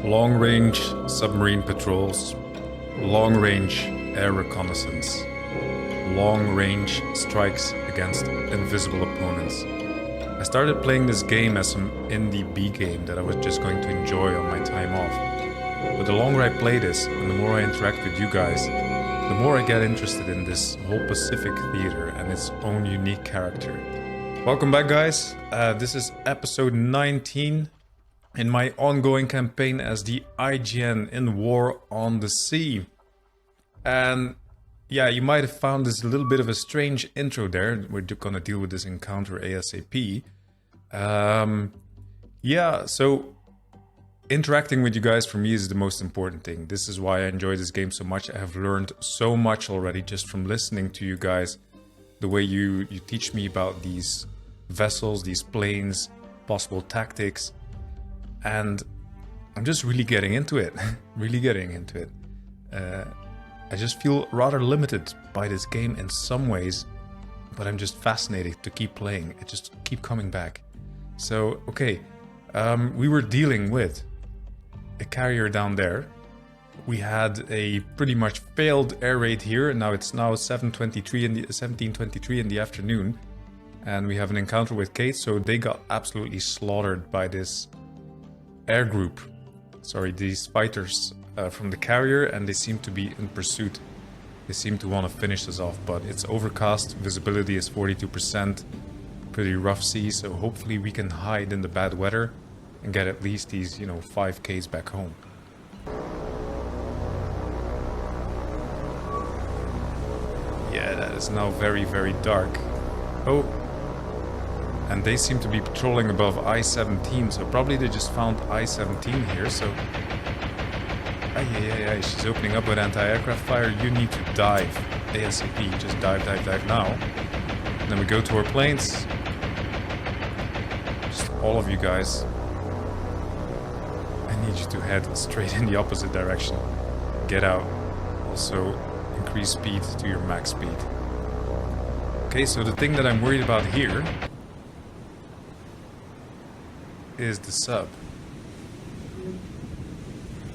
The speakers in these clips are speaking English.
Long-range submarine patrols, long-range air reconnaissance, long-range strikes against invisible opponents. I started playing this game as some indie B game that I was just going to enjoy on my time off. But the longer I play this and the more I interact with you guys, the more I get interested in this whole Pacific theater and its own unique character. Welcome back, guys. This is episode 19 in my ongoing campaign as the IJN in War on the Sea. And yeah, you might have found this a little bit of a strange intro there. We're gonna deal with this encounter ASAP. Yeah, so interacting with you guys for me is the most important thing. This is why I enjoy this game so much. I have learned so much already just from listening to you guys. The way you teach me about these vessels, these planes, possible tactics. And I'm just really getting into it. Really getting into it. I just feel rather limited by this game in some ways, but I'm just fascinated to keep playing. I just keep coming back. So, okay, we were dealing with a carrier down there. We had a pretty much failed air raid here. Now it's now 17:23 in the afternoon, and we have an encounter with Kate. So they got absolutely slaughtered by this air group. Sorry, these fighters from the carrier, and they seem to be in pursuit. They seem to want to finish us off, but it's overcast. Visibility is 42%. Pretty rough sea, so hopefully we can hide in the bad weather and get at least these, 5Ks back home. Yeah, that is now very, very dark. Oh, and they seem to be patrolling above I-17, so probably they just found I-17 here, so... Ay, she's opening up with anti-aircraft fire. You need to dive ASAP. Just dive now. And then we go to our planes. Just all of you guys. I need you to head straight in the opposite direction. Get out. Also, increase speed to your max speed. Okay, so the thing that I'm worried about here is the sub.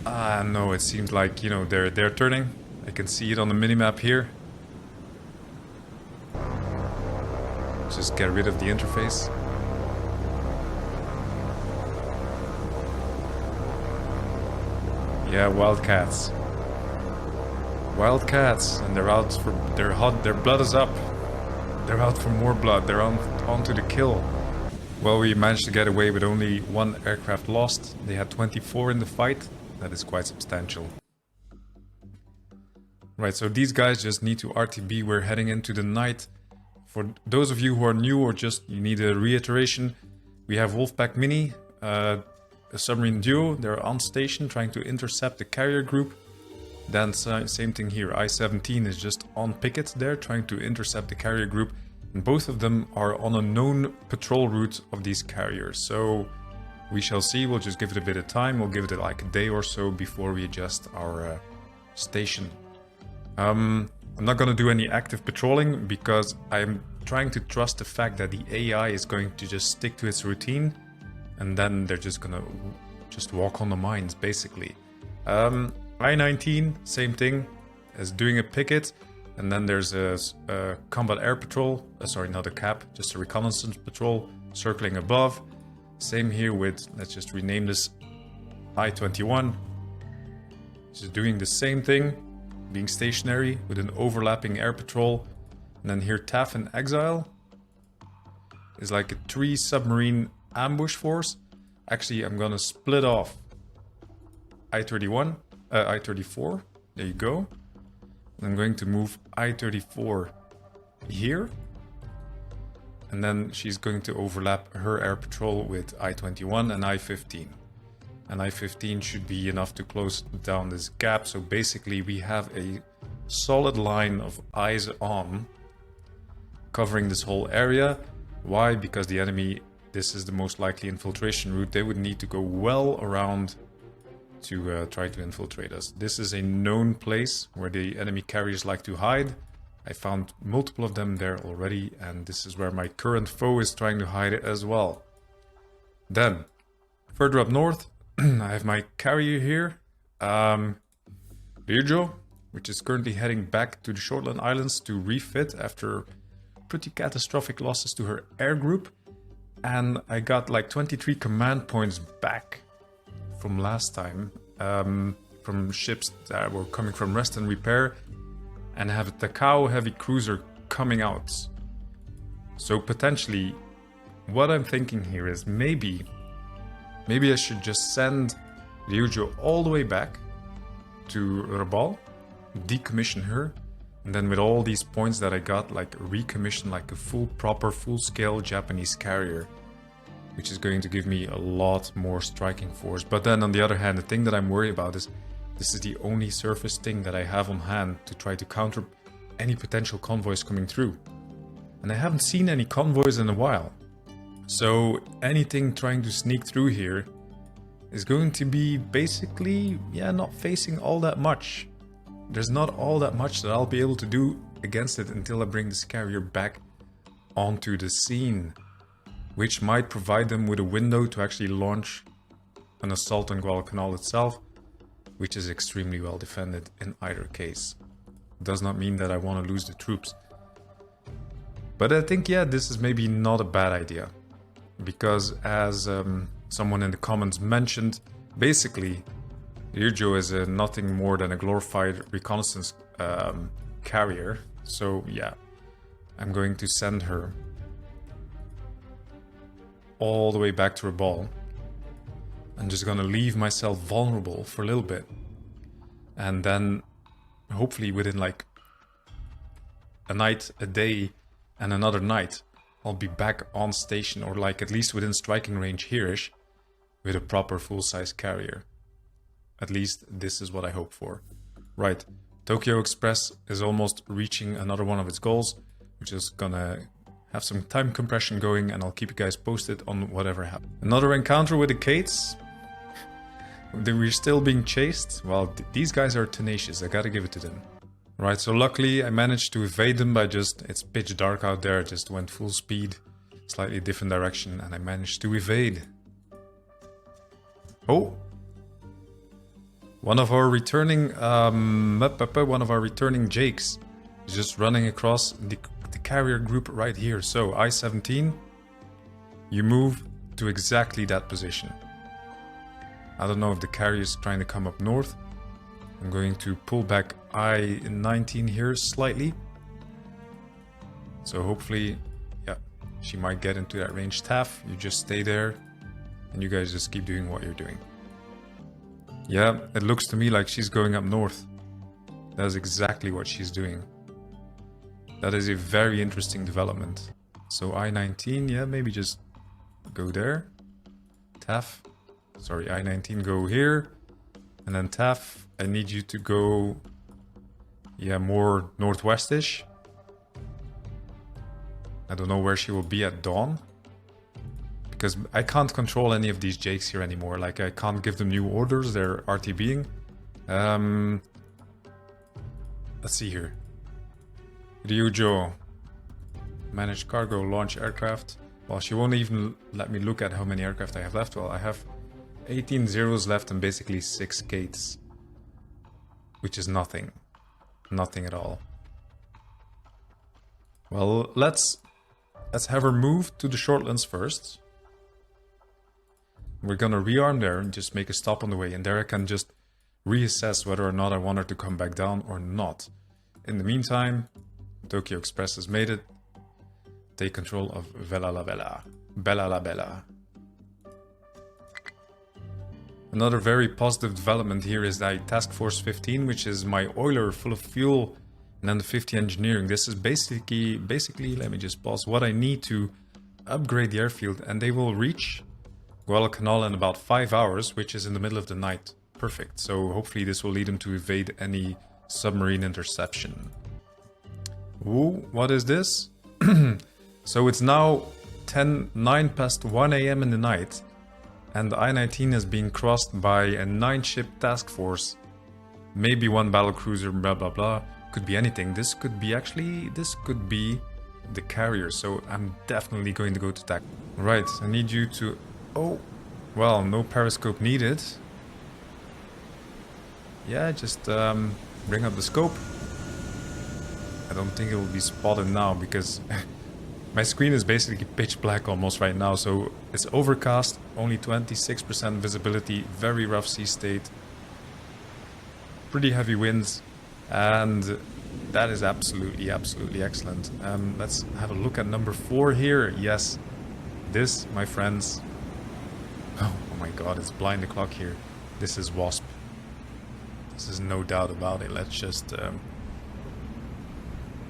Ah, no, it seems like, they're turning. I can see it on the minimap here. Just get rid of the interface. Yeah, wildcats. Wildcats, and they're out for, they're hot, their blood is up. They're out for more blood, they're on to the kill. Well, we managed to get away with only one aircraft lost. They had 24 in the fight. That is quite substantial. Right, so these guys just need to RTB. We're heading into the night. For those of you who are new or just you need a reiteration, we have Wolfpack Mini, a submarine duo. They're on station trying to intercept the carrier group. Then same thing here. I-17 is just on picket there trying to intercept the carrier group. And both of them are on a known patrol route of these carriers. So we shall see. We'll just give it a bit of time. We'll give it like a day or so before we adjust our station. I'm not going to do any active patrolling because I'm trying to trust the fact that the AI is going to just stick to its routine, and then they're just going to just walk on the mines, basically. I-19, same thing, as doing a picket, and then there's a combat air patrol. Sorry, not a cap, just a reconnaissance patrol circling above. Same here with, let's just rename this I-21. Just doing the same thing, being stationary with an overlapping air patrol. And then here TAF and Exile is like a 3 submarine ambush force. Actually, I'm gonna split off I-34. There you go. And I'm going to move I-34 here. And then she's going to overlap her air patrol with I-21 and I-15. And I-15 should be enough to close down this gap. So basically we have a solid line of eyes on covering this whole area. Why? Because the enemy, this is the most likely infiltration route. They would need to go well around to try to infiltrate us. This is a known place where the enemy carriers like to hide. I found multiple of them there already, and this is where my current foe is trying to hide it as well. Then, further up north, I have my carrier here, Ryujo, which is currently heading back to the Shortland Islands to refit after pretty catastrophic losses to her air group. And I got like 23 command points back from last time, from ships that were coming from rest and repair, and have a Takao heavy cruiser coming out. So potentially, what I'm thinking here is maybe I should just send Ryujo all the way back to Rabal, decommission her, and then with all these points that I got, like recommission like a full-scale Japanese carrier, which is going to give me a lot more striking force. But then on the other hand, the thing that I'm worried about is this is the only surface thing that I have on hand to try to counter any potential convoys coming through. And I haven't seen any convoys in a while. So anything trying to sneak through here is going to be basically, not facing all that much. There's not all that much that I'll be able to do against it until I bring this carrier back onto the scene, which might provide them with a window to actually launch an assault on Guadalcanal itself, which is extremely well defended in either case. Does not mean that I want to lose the troops. But I think, this is maybe not a bad idea. Because as someone in the comments mentioned, basically, Ryujo is nothing more than a glorified reconnaissance carrier. So I'm going to send her all the way back to Rabal. I'm just gonna leave myself vulnerable for a little bit. And then hopefully within like a night, a day, and another night, I'll be back on station, or like at least within striking range here-ish, with a proper full-size carrier. At least this is what I hope for. Right, Tokyo Express is almost reaching another one of its goals, which is gonna have some time compression going, and I'll keep you guys posted on whatever happens. Another encounter with the Kates. We're still being chased. Well, these guys are tenacious, I gotta give it to them. Right, so luckily I managed to evade them by it's pitch dark out there, I just went full speed, slightly different direction, and I managed to evade. Oh! One of our returning Jakes is just running across the carrier group right here. So I-17, you move to exactly that position. I don't know if the carrier is trying to come up north. I'm going to pull back I-19 here slightly. So hopefully, she might get into that range. Taff, you just stay there and you guys just keep doing what you're doing. Yeah, it looks to me like she's going up north. That is exactly what she's doing. That is a very interesting development. So I-19, maybe just go there. Taff, sorry, I-19 go here. And then Taff, I need you to go, more northwestish. I don't know where she will be at dawn. Because I can't control any of these Jakes here anymore. Like, I can't give them new orders, they're RTBing. Let's see here. Ryujo. Manage cargo, launch aircraft. Well, she won't even let me look at how many aircraft I have left. Well, I have 18 zeros left and basically 6 gates. Which is nothing. Nothing at all. Well, let's have her move to the Shortlands first. We're gonna rearm there and just make a stop on the way, and there I can just reassess whether or not I want her to come back down or not. In the meantime, Tokyo Express has made it. Take control of Vella la Bella. Bella la Bella. Another very positive development here is that Task Force 15, which is my oiler full of fuel, and then the 50 engineering. This is basically, let me just pause, what I need to upgrade the airfield, and they will reach Guadalcanal in about 5 hours, which is in the middle of the night. Perfect. So hopefully this will lead them to evade any submarine interception. Ooh, what is this? So it's now 9 past 1 a.m. in the night, and I-19 is being crossed by a 9-ship task force. Maybe 1 battlecruiser, blah blah blah. Could be anything. This could be the carrier, so I'm definitely going to go to attack. Right, I need you to... Oh, well, no periscope needed. yeah, just bring up the scope. I don't think it will be spotted now because my screen is basically pitch black almost right now. So it's overcast, only 26% visibility, very rough sea state, pretty heavy winds, and that is absolutely excellent. Let's have a look at number 4 here. Yes, this, my friends. Oh my god, it's blind o'clock here. This is WASP. This is no doubt about it. Let's just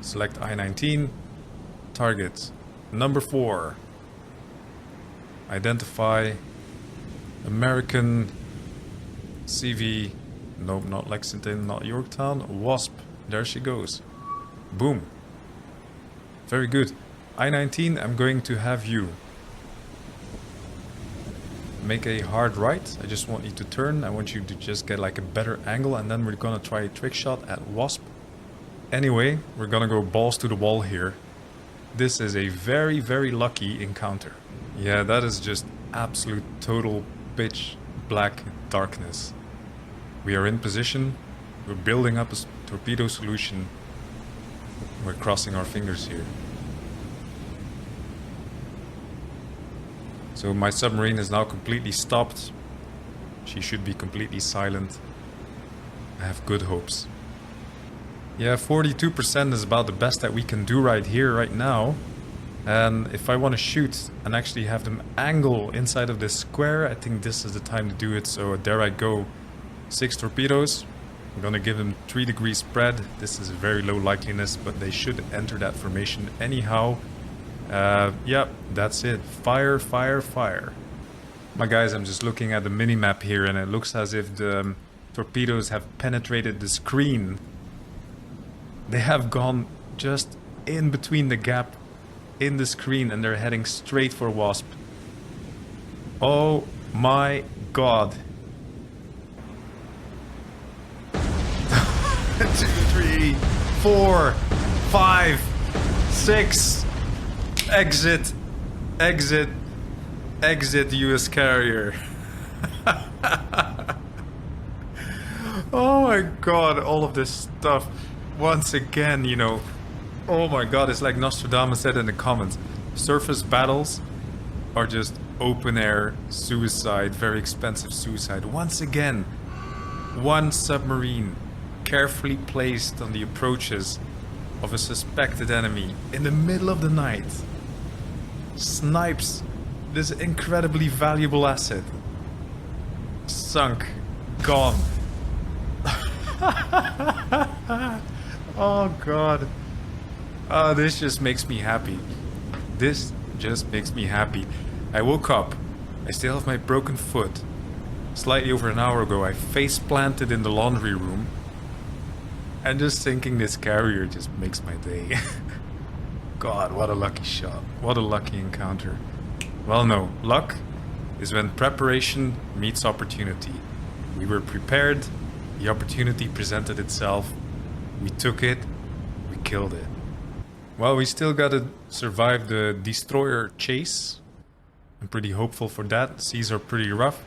select I-19. Target. Number 4. Identify American CV. Nope, not Lexington, not Yorktown. WASP. There she goes. Boom. Very good. I-19, I'm going to have you make a hard right. I just want you to turn. I want you to just get like a better angle, and then we're gonna try a trick shot at WASP. Anyway, we're gonna go balls to the wall here. This is a very, very lucky encounter. Yeah, that is just absolute total pitch black darkness. We are in position. We're building up a torpedo solution. We're crossing our fingers here. So my submarine is now completely stopped. She should be completely silent. I have good hopes. Yeah, 42% is about the best that we can do right here, right now. And if I want to shoot and actually have them angle inside of this square, I think this is the time to do it. So there I go. 6 torpedoes. I'm gonna give them 3 degrees spread. This is a very low likeliness, but they should enter that formation anyhow. Yep, that's it. Fire, fire, fire. My guys, I'm just looking at the mini-map here, and it looks as if the torpedoes have penetrated the screen. They have gone just in between the gap in the screen, and they're heading straight for WASP. Oh my god. 2, 3, 4, 5, 6. Exit, exit, exit US carrier. Oh my god, all of this stuff. Once again, you know, oh my god, it's like Nostradamus said in the comments. Surface battles are just open air suicide, very expensive suicide. Once again, one submarine carefully placed on the approaches of a suspected enemy in the middle of the night snipes this incredibly valuable asset. Sunk. Gone. Oh god. This just makes me happy. This just makes me happy. I woke up. I still have my broken foot. Slightly over an hour ago, I face planted in the laundry room. And just thinking this carrier just makes my day. God, what a lucky shot. What a lucky encounter. Well, no. Luck is when preparation meets opportunity. We were prepared. The opportunity presented itself. We took it. We killed it. Well, we still gotta survive the destroyer chase. I'm pretty hopeful for that. Seas are pretty rough.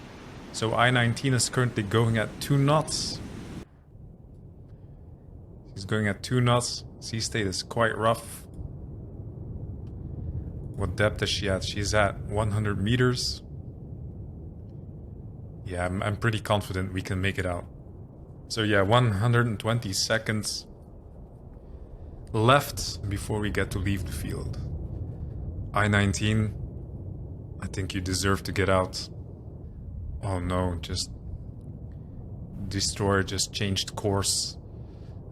So I-19 is currently going at 2 knots. She's going at 2 knots. Sea state is quite rough. What depth is she at? She's at 100 meters. Yeah, I'm pretty confident we can make it out. So yeah, 120 seconds left before we get to leave the field. I-19, I think you deserve to get out. Oh no, just... Destroyer just changed course.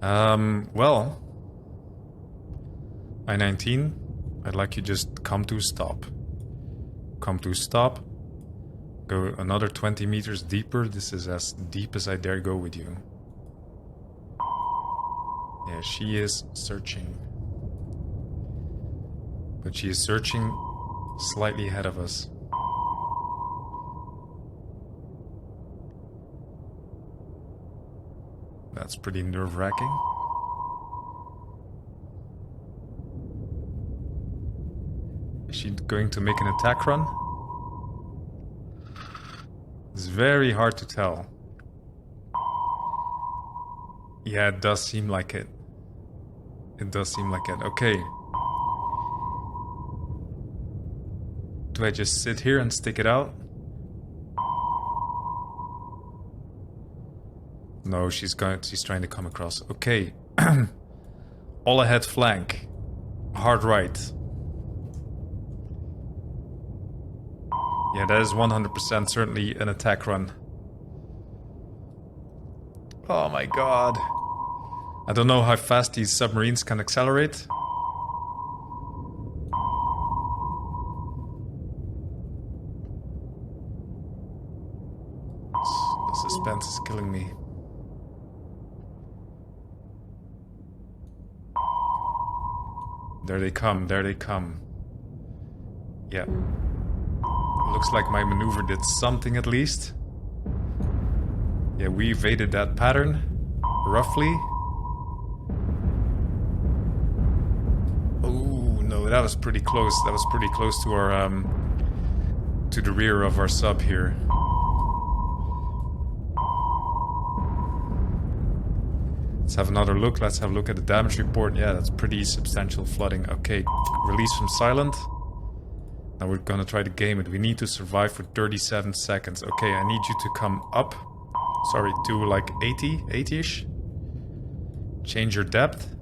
Well... I-19, I'd like you just come to a stop. Come to a stop. Go another 20 meters deeper. This is as deep as I dare go with you. Yeah, she is searching. But she is searching slightly ahead of us. That's pretty nerve-wracking. Is she going to make an attack run? It's very hard to tell. Yeah, it does seem like it. It does seem like it. Okay. Do I just sit here and stick it out? No, she's trying to come across. Okay. All ahead flank. Hard right. Yeah, that is 100% certainly an attack run. Oh my god. I don't know how fast these submarines can accelerate. The suspense is killing me. There they come, there they come. Yeah. Looks like my maneuver did something at least. Yeah, we evaded that pattern, roughly. Oh no, that was pretty close. That was pretty close to our to the rear of our sub here. Let's have another look. Let's have a look at the damage report. Yeah, that's pretty substantial flooding. Okay, release from silent. Now we're gonna try to game it. We need to survive for 37 seconds. Okay, I need you to come up. Sorry, to like 80-ish. Change your depth.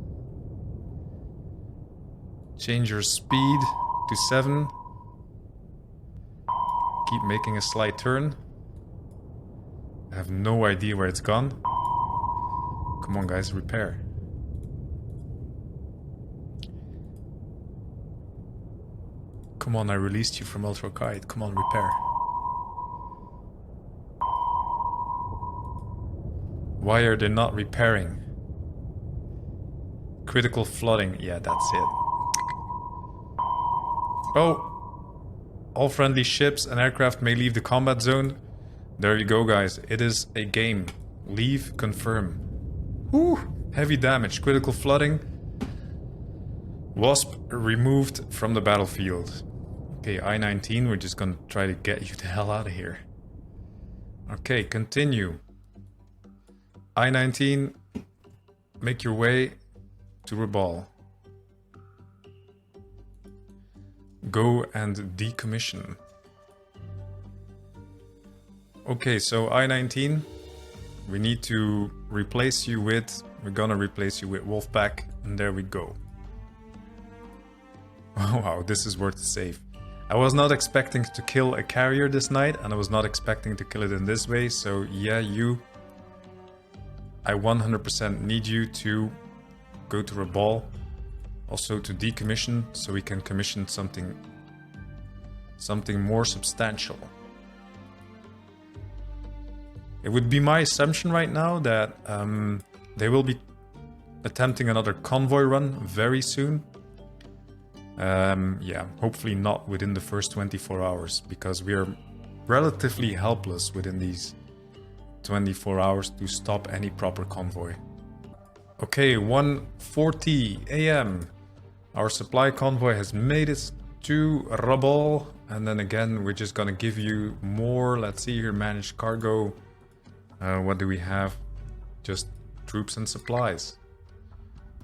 Change your speed to 7. Keep making a slight turn. I have no idea where it's gone. Come on guys, repair. Come on, I released you from Ultra Kite. Come on, repair. Why are they not repairing? Critical flooding. Yeah, that's it. Oh! All friendly ships and aircraft may leave the combat zone. There you go, guys. It is a game. Leave, confirm. Whew! Heavy damage, critical flooding. WASP removed from the battlefield. Okay, I-19, we're just gonna try to get you the hell out of here. Okay, continue. I-19, make your way to Rabal. Go and decommission. Okay, so I-19, we need to replace you with... We're gonna replace you with Wolfpack, and there we go. Oh, wow, this is worth the save. I was not expecting to kill a carrier this night, and I was not expecting to kill it in this way, so yeah, I 100% need you to go to Rabal, also to decommission, so we can commission something more substantial. It would be my assumption right now that they will be attempting another convoy run very soon. Yeah, hopefully not within the first 24 hours, because we are relatively helpless within these 24 hours to stop any proper convoy. Okay, 1:40 AM. Our supply convoy has made it to Rabal, and then again we're just gonna give you more. Let's see here, managed cargo. What do we have? Just troops and supplies.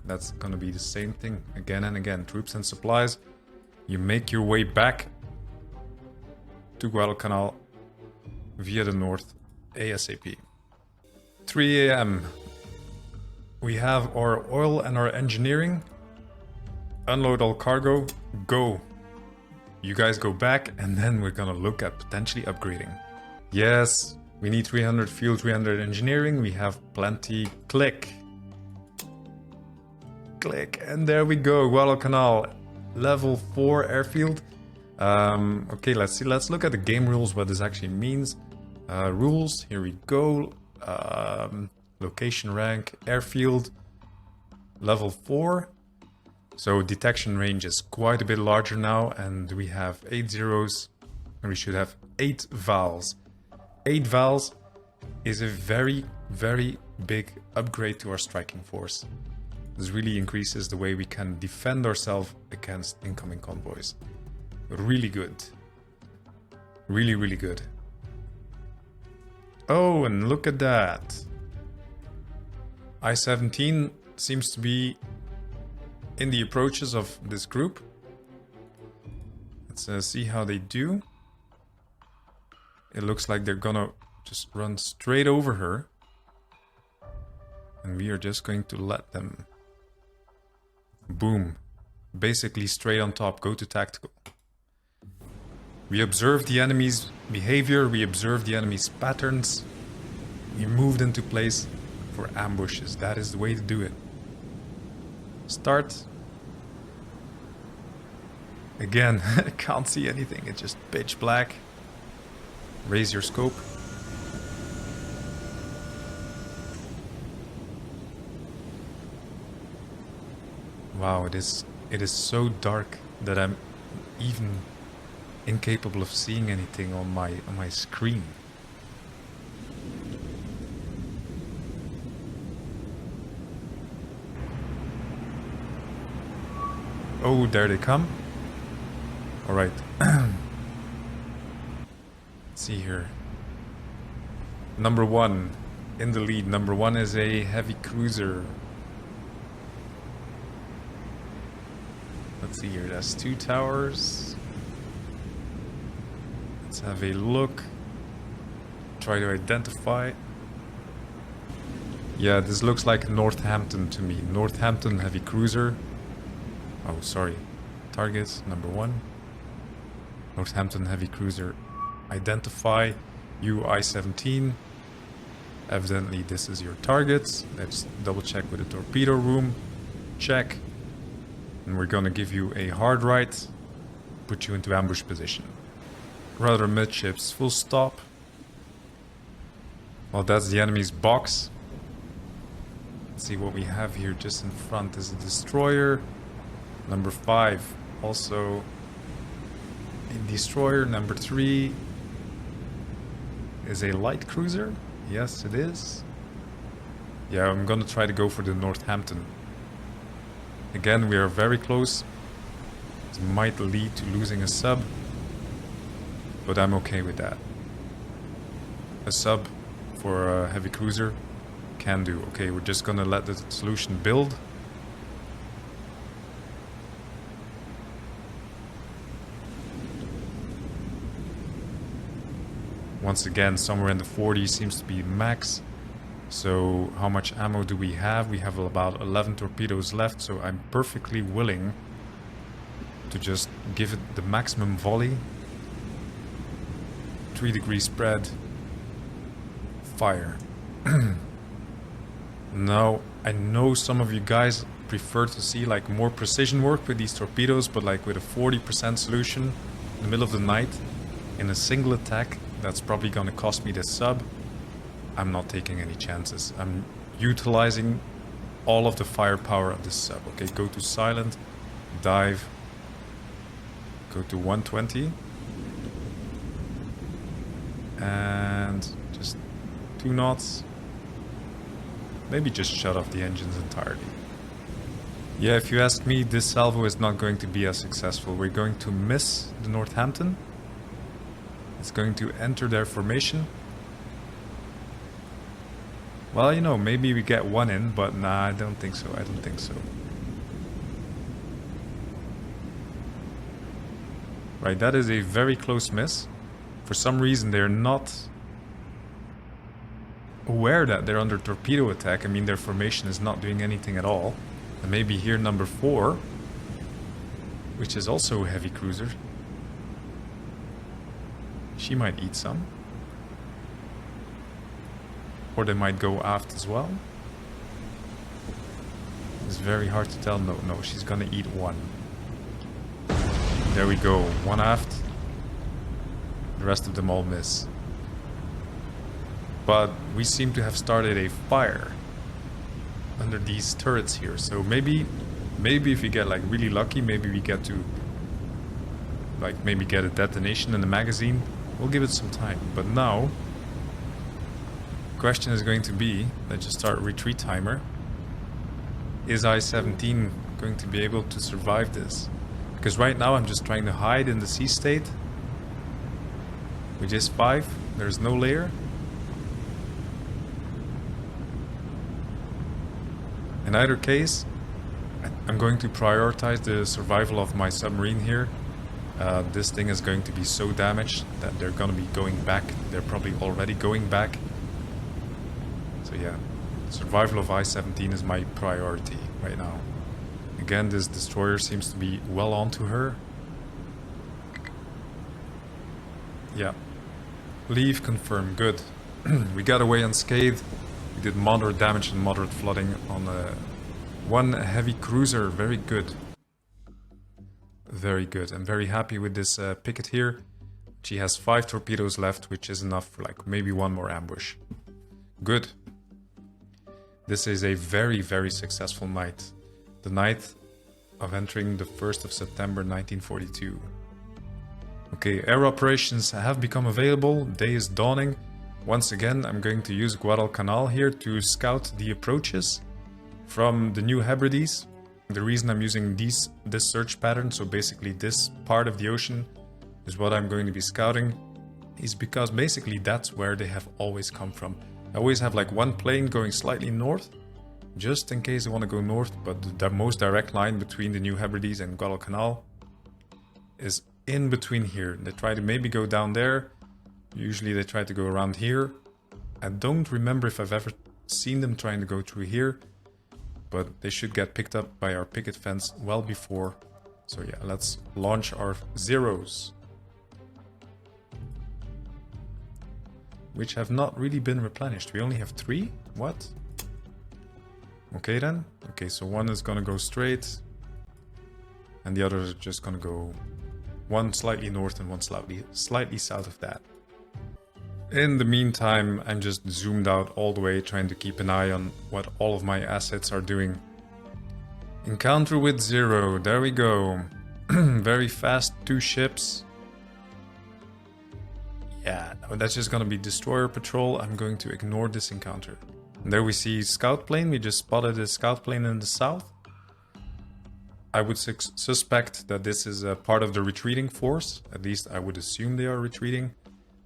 That's gonna be the same thing again and again. Troops and supplies. You make your way back to Guadalcanal via the north ASAP. 3 AM. We have our oil and our engineering. Unload all cargo. Go. You guys go back, and then we're gonna look at potentially upgrading. Yes, we need 300 fuel, 300 engineering. We have plenty. Click. Click, and there we go. Guadalcanal, level 4 airfield. Okay, let's see. Let's look at the game rules, what this actually means. Rules, here we go. Location rank, airfield, level 4. So detection range is quite a bit larger now, and we have 8 zeros, and we should have 8 vals. 8 vals is a very, very big upgrade to our striking force. This really increases the way we can defend ourselves against incoming convoys. Really good. Really, really good. Oh, and look at that. I-17 seems to be in the approaches of this group. Let's see how they do. It looks like they're gonna just run straight over her. And we are just going to let them. Boom. Basically straight on top. Go to tactical. We observed the enemy's behavior. We observed the enemy's patterns. We moved into place for ambushes. That is the way to do it. Start. Again, I can't see anything. It's just pitch black. Raise your scope. Wow, it is so dark that I'm even incapable of seeing anything on my screen. Oh, there they come. All right. Let's see here. Number 1 in the lead. Number 1 is a heavy cruiser. Let's see here. That's 2 towers. Let's have a look. Try to identify. Yeah, this looks like Northampton to me. Northampton heavy cruiser. Oh, sorry. Targets, number 1. Northampton heavy cruiser. Identify I-17. Evidently, this is your target. Let's double check with the torpedo room. Check. And we're gonna give you a hard right. Put you into ambush position. Rudder midships, full stop. Well, that's the enemy's box. Let's see what we have here just in front. Is a destroyer. Number 5, also a destroyer. Number 3 is a light cruiser. Yes, it is. Yeah, I'm gonna try to go for the Northampton. Again, we are very close. It might lead to losing a sub, but I'm okay with that. A sub for a heavy cruiser can do. Okay, we're just gonna let the solution build. Once again, somewhere in the 40s seems to be max. So how much ammo do we have? We have about 11 torpedoes left, so I'm perfectly willing to just give it the maximum volley. 3-degree spread. Fire. Now, I know some of you guys prefer to see like more precision work with these torpedoes, but like with a 40% solution in the middle of the night in a single attack, that's probably gonna cost me the sub. I'm not taking any chances. I'm utilizing all of the firepower of this sub. Okay, go to silent, dive, go to 120, and just 2 knots. Maybe just shut off the engines entirely. Yeah, if you ask me, this salvo is not going to be as successful. We're going to miss the Northampton. It's going to enter their formation. Well, you know, maybe we get 1 in, but nah, I don't think so. I don't think so. Right, that is a very close miss. For some reason, they're not aware that they're under torpedo attack. I mean, their formation is not doing anything at all. And maybe here number 4, which is also a heavy cruiser. She might eat some. Or they might go aft as well. It's very hard to tell. No, she's gonna eat 1. There we go. 1 aft. The rest of them all miss. But we seem to have started a fire under these turrets here. So maybe if we get like really lucky, maybe we get to like maybe get a detonation in the magazine. We'll give it some time. But now, the question is going to be, let's just start retreat timer. Is I-17 going to be able to survive this? Because right now I'm just trying to hide in the sea state. Which is 5. There's no layer. In either case, I'm going to prioritize the survival of my submarine here. This thing is going to be so damaged that they're going to be going back. They're probably already going back. So yeah, survival of I-17 is my priority right now. Again, this destroyer seems to be well onto her. Yeah. Leave, confirm, good. We got away unscathed. We did moderate damage and moderate flooding on one heavy cruiser. Very good. Very good. I'm very happy with this picket here. She has 5 torpedoes left, which is enough for like maybe one more ambush. Good. This is a very, very successful night. The night of entering the 1st of September 1942. Okay, air operations have become available. Day is dawning. Once again, I'm going to use Guadalcanal here to scout the approaches from the New Hebrides. The reason I'm using this search pattern, so basically this part of the ocean is what I'm going to be scouting, is because basically that's where they have always come from. I always have like one plane going slightly north, just in case I want to go north, but the most direct line between the New Hebrides and Guadalcanal is in between here. They try to maybe go down there. Usually they try to go around here. I don't remember if I've ever seen them trying to go through here, but they should get picked up by our picket fence well before. So yeah, let's launch our zeros, which have not really been replenished. We only have 3? What? Okay then. Okay, so one is gonna go straight and the other is just gonna go one slightly north and one slightly south of that. In the meantime, I'm just zoomed out all the way, trying to keep an eye on what all of my assets are doing. Encounter with 0, there we go. Very fast, 2 ships. Yeah, no, that's just gonna be destroyer patrol. I'm going to ignore this encounter. And there we see scout plane. We just spotted a scout plane in the south. I would suspect that this is a part of the retreating force. At least I would assume they are retreating.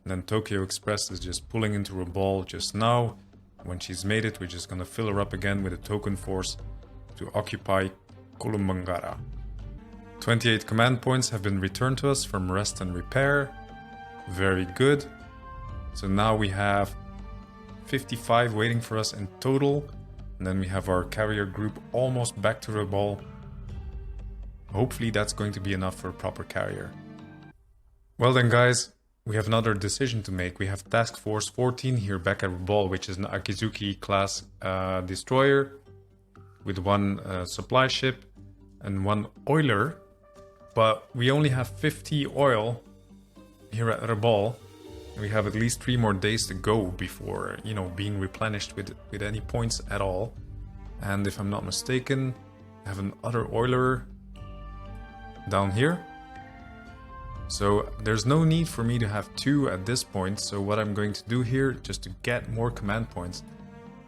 And then Tokyo Express is just pulling into a ball just now. When she's made it, we're just gonna fill her up again with a token force to occupy Kolumbangara. 28 command points have been returned to us from rest and repair. Very good. So now we have 55 waiting for us in total. And then we have our carrier group almost back to the ball. Hopefully that's going to be enough for a proper carrier. Well then guys, we have another decision to make. We have Task Force 14 here back at Rabaul, which is an Akizuki class destroyer with 1 supply ship and 1 oiler. But we only have 50 oil here at Rabaul. We have at least 3 more days to go before, you know, being replenished with any points at all. And if I'm not mistaken, I have another oiler down here. So there's no need for me to have 2 at this point. So what I'm going to do here, just to get more command points,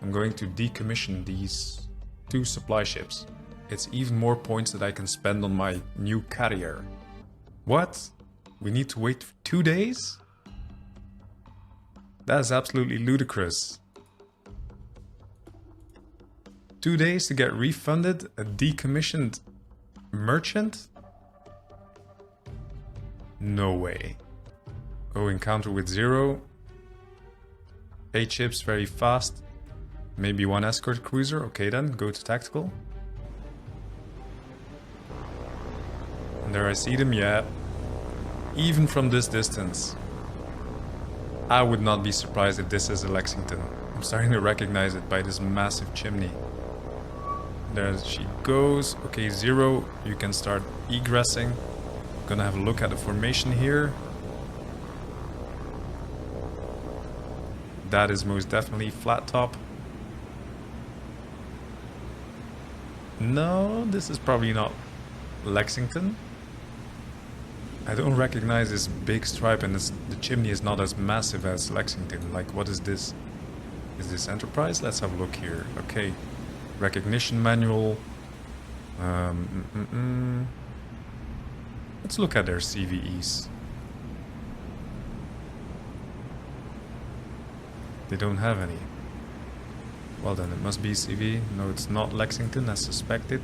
I'm going to decommission these 2 supply ships. It's even more points that I can spend on my new carrier. What? We need to wait 2 days? That is absolutely ludicrous. 2 days to get refunded a decommissioned merchant? No way. Oh, encounter with 0. 8 ships very fast. Maybe 1 escort cruiser. Okay then, go to tactical. And there I see them, yeah. Even from this distance. I would not be surprised if this is a Lexington. I'm starting to recognize it by this massive chimney. There she goes. Okay, 0, you can start egressing. Gonna have a look at the formation here. That is most definitely flat top. No, this is probably not Lexington. I don't recognize this big stripe, and the chimney is not as massive as Lexington. Like, what is this? Is this Enterprise? Let's have a look here. Okay, recognition manual. Let's look at their CVEs. They don't have any. Well then, it must be CV. No, it's not Lexington as suspected.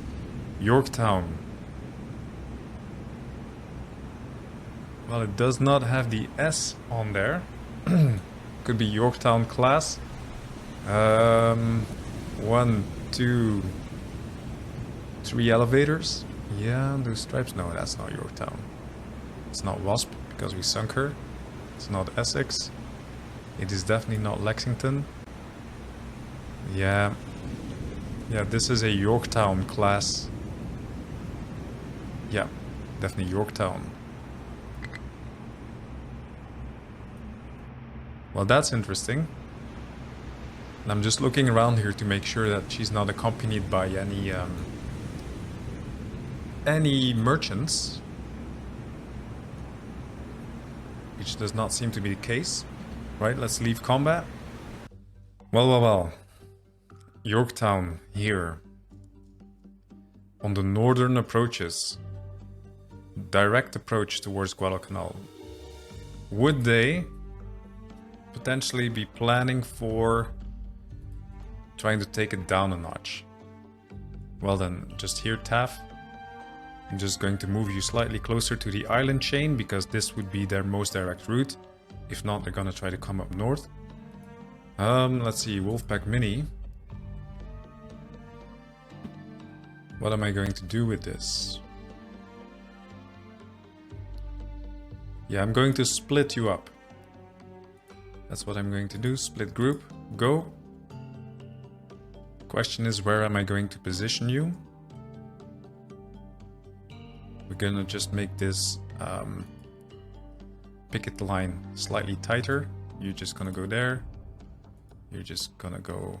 Yorktown. Well, it does not have the S on there. Could be Yorktown class. 1, 2, 3 elevators. Yeah, those stripes. No, that's not Yorktown. It's not WASP because we sunk her. It's not Essex. It is definitely not Lexington. Yeah. Yeah, this is a Yorktown class. Yeah, definitely Yorktown. Well, that's interesting. And I'm just looking around here to make sure that she's not accompanied by any merchants, which does not seem to be the case. Right, let's leave combat. Well. Yorktown here. On the northern approaches. Direct approach towards Guadalcanal. Would they potentially be planning for trying to take it down a notch? Well then, just here, Taff. I'm just going to move you slightly closer to the island chain because this would be their most direct route. If not, they're gonna try to come up north. Let's see, Wolfpack Mini. What am I going to do with this? Yeah, I'm going to split you up. That's what I'm going to do. Split group. Go. Question is, where am I going to position you? We're gonna just make this picket line slightly tighter. You're just gonna go there. You're just gonna go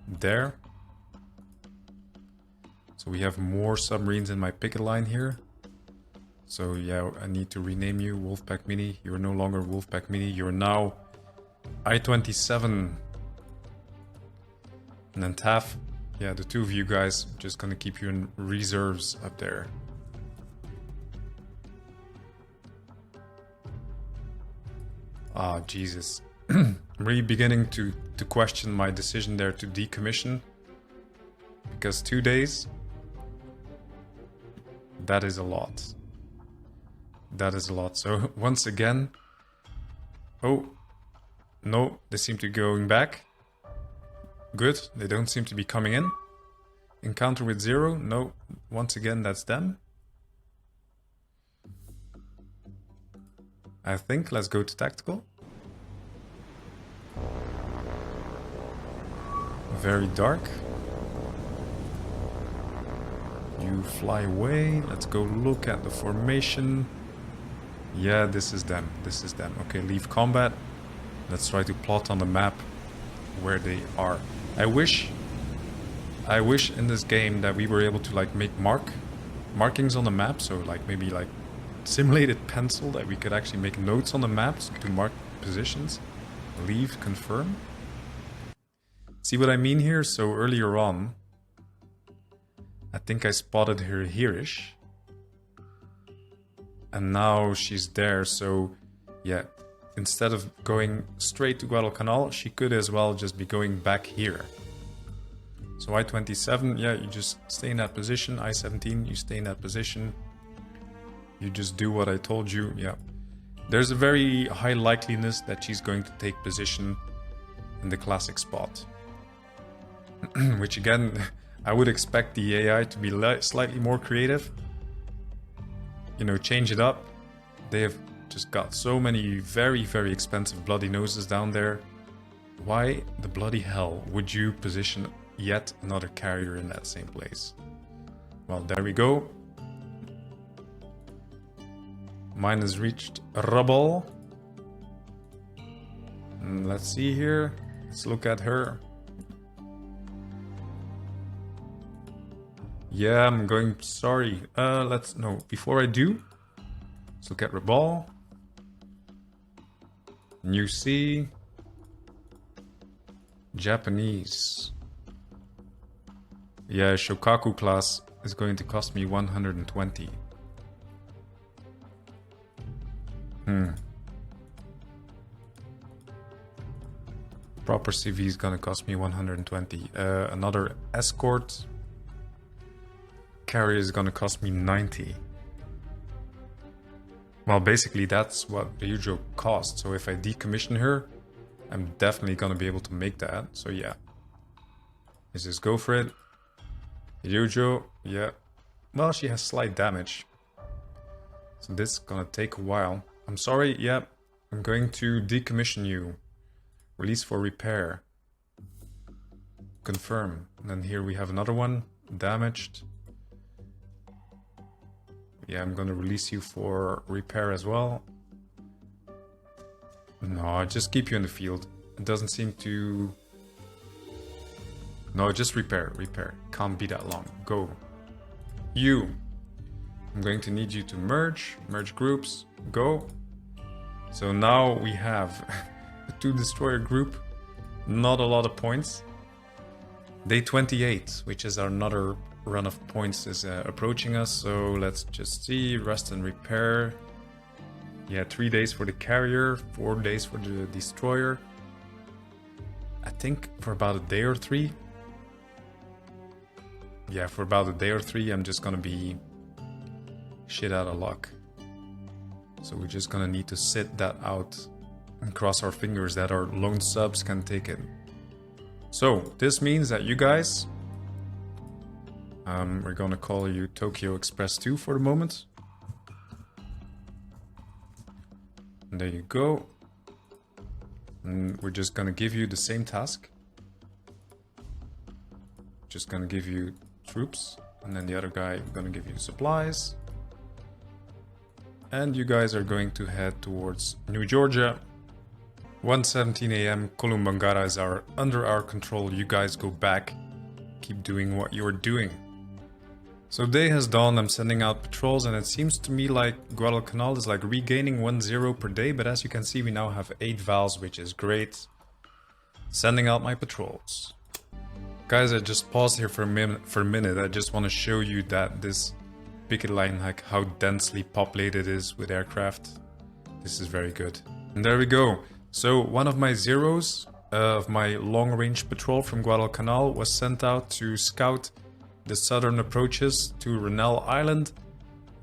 there. So we have more submarines in my picket line here. So yeah, I need to rename you Wolfpack Mini. You're no longer Wolfpack Mini. You're now I-27. And then Taff. Yeah, the two of you guys, just gonna keep you in reserves up there. Ah, Jesus. I'm really beginning to question my decision there to decommission. Because 2 days, that is a lot. That is a lot. So once again, oh, no, they seem to be going back. Good, they don't seem to be coming in. Encounter with 0, no, once again, that's them. I think, let's go to tactical. Very dark. You fly away, let's go look at the formation. Yeah, this is them, this is them. Okay, leave combat. Let's try to plot on the map where they are. I wish in this game that we were able to like make markings on the map, so like maybe like simulated pencil, that we could actually make notes on the maps to mark positions. Leave, confirm. See what I mean here? So earlier on, I think I spotted her here-ish. And now she's there, so yeah. Instead of going straight to Guadalcanal, she could as well just be going back here. So I-27, yeah, you just stay in that position. I-17, you stay in that position. You just do what I told you, yeah. There's a very high likeliness that she's going to take position in the classic spot. Which again, I would expect the AI to be slightly more creative. You know, change it up. They have just got so many very, very expensive bloody noses down there. Why the bloody hell would you position yet another carrier in that same place? Well, there we go. Mine has reached rubble. And let's see here. Let's look at her. Yeah, I'm going, sorry. No, before I do, let's look at Rabal. New Sea. Japanese. Yeah, Shokaku class is going to cost me 120. proper CV is gonna cost me 120. Another escort carrier is gonna cost me 90. Well, basically that's what the Ryujo costs. So if I decommission her, I'm definitely gonna be able to make that. So yeah, let's just go for it. Ryujo, yeah. Well, she has slight damage, so this is gonna take a while. I'm sorry, yeah. I'm going to decommission you. Release for repair. Confirm. And then here we have another one. Damaged. Yeah, I'm gonna release you for repair as well. No, just keep you in the field. It doesn't seem to... No, just repair, repair. Can't be that long. Go. You. I'm going to need you to merge groups. Go. So now we have a 2-destroyer group. Not a lot of points. Day 28, which is another run of points, is approaching us. So let's just see. Rest and repair. Yeah, 3 days for the carrier, 4 days for the destroyer. I think for about a day or 3. Yeah, for about a day or 3, I'm just gonna be shit out of luck. So we're just gonna need to sit that out and cross our fingers that our lone subs can take it. So this means that you guys, we're gonna call you Tokyo Express 2 for the moment. And there you go. And we're just gonna give you the same task. Just gonna give you troops, and then the other guy gonna give you supplies. And you guys are going to head towards New Georgia. 1:17 a.m. Kolumbangara is under our control. You guys go back. Keep doing what you're doing. So day has dawned. I'm sending out patrols, and it seems to me like Guadalcanal is like regaining 1-0 per day. But as you can see, we now have 8 vals, which is great. Sending out my patrols. Guys, I just paused here for a minute. I just want to show you that this picket line, like how densely populated it is with aircraft. This is very good. And there we go. So one of my zeros of my long-range patrol from Guadalcanal was sent out to scout the southern approaches to Rennell Island.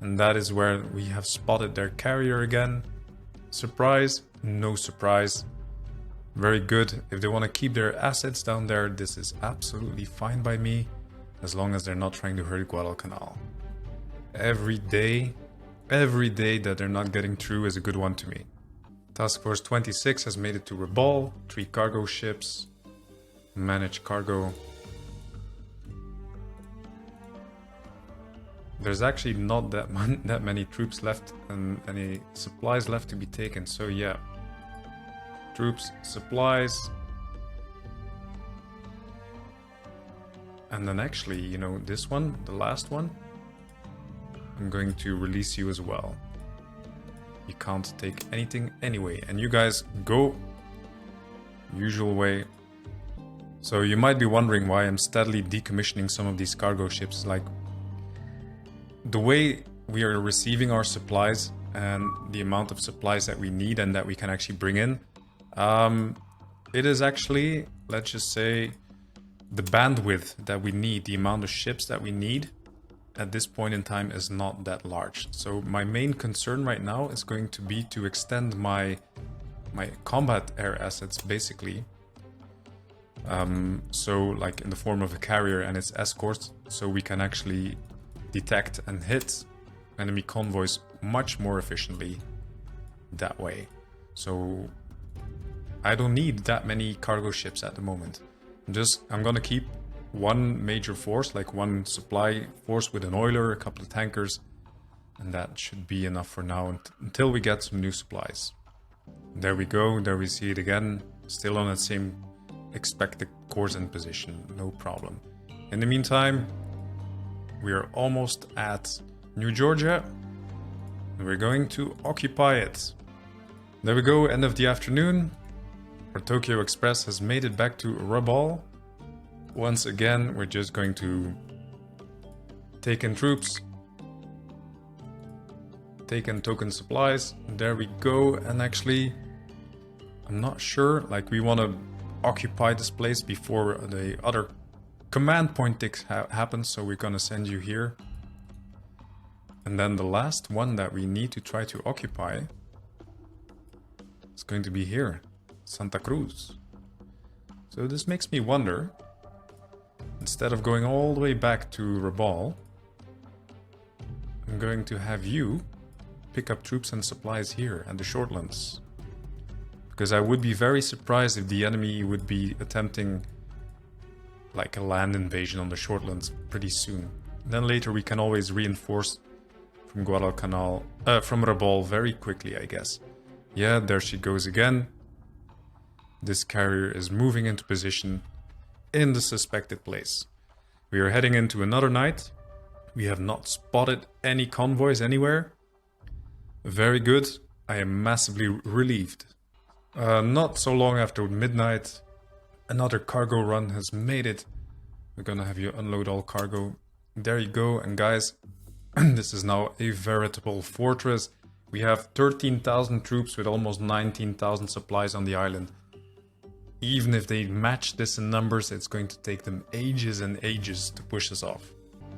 And that is where we have spotted their carrier again. Surprise? No surprise. Very good. If they want to keep their assets down there, this is absolutely fine by me, as long as they're not trying to hurt Guadalcanal. Every day that they're not getting through is a good one to me. Task Force 26 has made it to Rabaul. 3 cargo ships. Manage cargo. There's actually not that many troops left and any supplies left to be taken, so yeah. Troops, supplies. And then actually, you know, this one, the last one, I'm going to release you as well. You can't take anything anyway. And you guys go usual way. So you might be wondering why I'm steadily decommissioning some of these cargo ships. Like, the way we are receiving our supplies and the amount of supplies that we need and that we can actually bring in, it is actually, let's just say, the bandwidth that we need, the amount of ships that we need at this point in time is not that large. So my main concern right now is going to be to extend my combat air assets, basically. So like in the form of a carrier and its escorts, so we can actually detect and hit enemy convoys much more efficiently that way. So I don't need that many cargo ships at the moment. I'm gonna keep one major force, like one supply force with an oiler, a couple of tankers, and that should be enough for now until we get some new supplies. There we go, there we see it again, still on the same expected course and position, no problem. In the meantime, we are almost at New Georgia, and we're going to occupy it. There we go, end of the afternoon. Our Tokyo Express has made it back to Rabaul. Once again, we're just going to take in troops, take in token supplies. There we go. And actually, I'm not sure, like we want to occupy this place before the other command point tick happens. So we're gonna send you here. And then the last one that we need to try to occupy is going to be here, Santa Cruz. So this makes me wonder, instead of going all the way back to Rabaul, I'm going to have you pick up troops and supplies here at the Shortlands. Because I would be very surprised if the enemy would be attempting like a land invasion on the Shortlands pretty soon. Then later we can always reinforce from Guadalcanal, from Rabaul very quickly, I guess. Yeah, there she goes again. This carrier is moving into position in the suspected place. We are heading into another night. We have not spotted any convoys anywhere. Very good. I am massively relieved. Not so long after midnight, another cargo run has made it. We're gonna have you unload all cargo. There you go. And guys, this is now a veritable fortress. We have 13,000 troops with almost 19,000 supplies on the island. Even if they match this in numbers, it's going to take them ages and ages to push us off.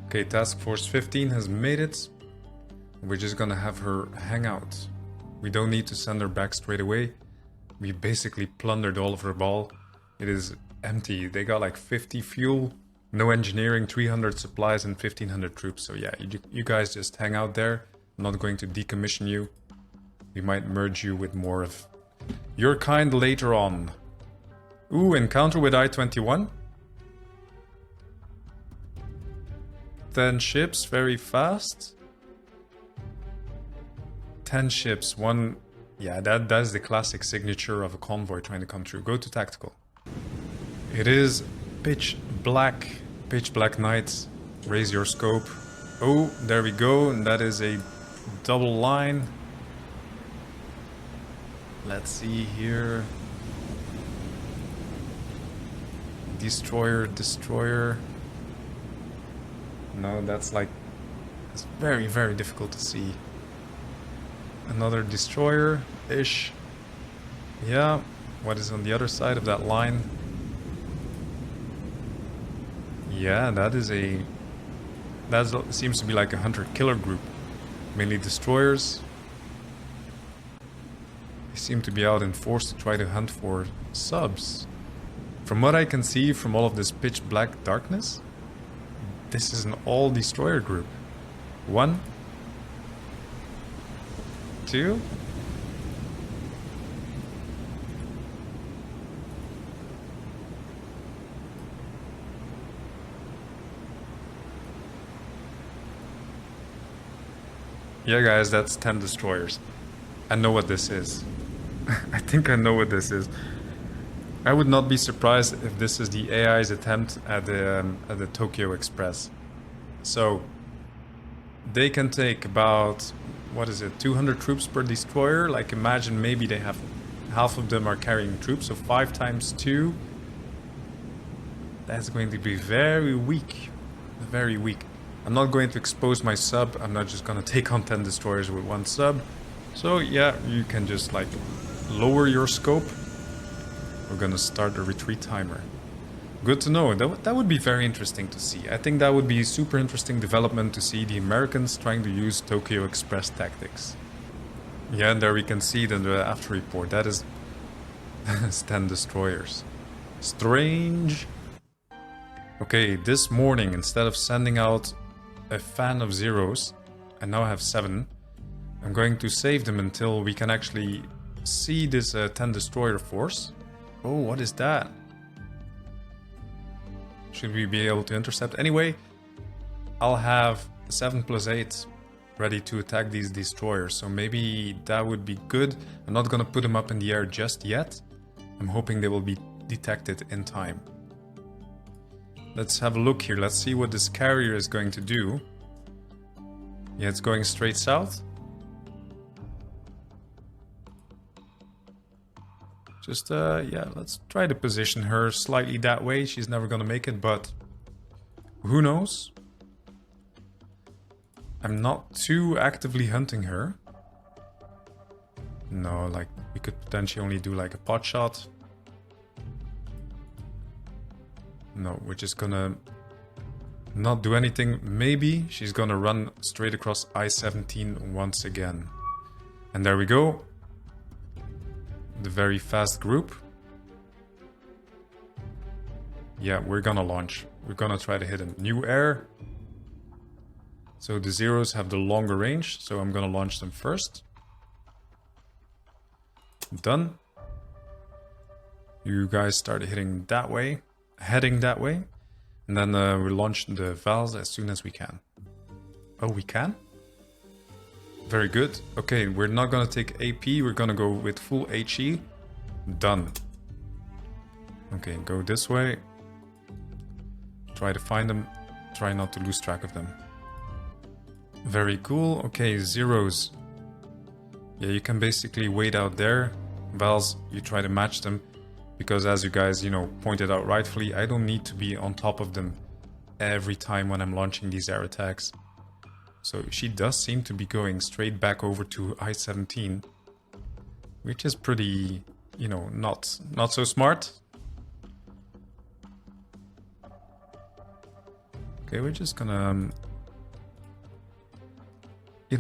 Okay, Task Force 15 has made it. We're just gonna have her hang out. We don't need to send her back straight away. We basically plundered all of Rabaul. It is empty. They got like 50 fuel, no engineering, 300 supplies, and 1,500 troops. So yeah, you guys just hang out there. I'm not going to decommission you. We might merge you with more of your kind later on. Ooh, encounter with I-21. 10 ships, very fast. 10 ships, one... Yeah, that's the classic signature of a convoy trying to come through. Go to tactical. It is pitch black night. Raise your scope. Oh, there we go. And that is a double line. Let's see here. Destroyer. No, that's like... It's very, very difficult to see. Another destroyer-ish. Yeah, what is on the other side of that line? Yeah, that seems to be like a hunter-killer group. Mainly destroyers. They seem to be out in force to try to hunt for subs. From what I can see from all of this pitch black darkness, this is an all-destroyer group. 1, 2. Yeah, guys, that's 10 destroyers. I know what this is. I think I know what this is. I would not be surprised if this is the AI's attempt at the Tokyo Express. So they can take about, what is it, 200 troops per destroyer. Like, imagine maybe they have half of them are carrying troops, so 5 times 2. That's going to be very weak. Very weak. I'm not going to expose my sub. I'm not just going to take on 10 destroyers with 1 sub. So yeah, you can just like lower your scope. We're going to start the retreat timer. Good to know. That would be very interesting to see. I think that would be a super interesting development to see the Americans trying to use Tokyo Express tactics. Yeah, and there we can see the after report. That is 10 destroyers. Strange. Okay, this morning, instead of sending out a fan of zeros, I now have 7. I'm going to save them until we can actually see this 10 destroyer force. Oh, what is that? Should we be able to intercept? Anyway, I'll have 7+8 ready to attack these destroyers, so maybe that would be good. I'm not gonna put them up in the air just yet. I'm hoping they will be detected in time. Let's have a look here. Let's see what this carrier is going to do. Yeah, it's going straight south. Just, yeah, let's try to position her slightly that way. She's never gonna make it, but who knows? I'm not too actively hunting her. No, like, we could potentially only do like a pot shot. No, we're just gonna not do anything. Maybe she's gonna run straight across I-17 once again. And there we go. The very fast group. Yeah, we're gonna launch. We're gonna try to hit a new air. So the Zeros have the longer range, so I'm gonna launch them first. Done. You guys start hitting that way, heading that way. And then we launch the valves as soon as we can. Oh, we can? Very good. Okay, we're not gonna take AP, we're gonna go with full HE. Done. Okay, go this way. Try to find them. Try not to lose track of them. Very cool. Okay, Zeros. Yeah, you can basically wait out there. Vals, you try to match them. Because as you guys, pointed out rightfully, I don't need to be on top of them every time when I'm launching these air attacks. So she does seem to be going straight back over to I-17. Which is pretty, not so smart. Okay, we're just gonna,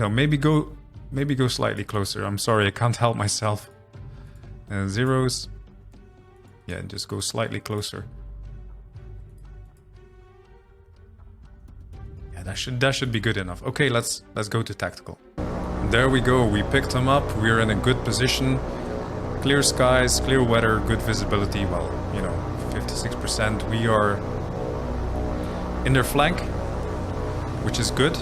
maybe go slightly closer. I'm sorry, I can't help myself. Zeros. Yeah, just go slightly closer. Yeah, that should be good enough. Okay, let's go to tactical. There we go. We picked them up. We're in a good position. Clear skies, clear weather, good visibility. Well, 56%. We are in their flank, which is good.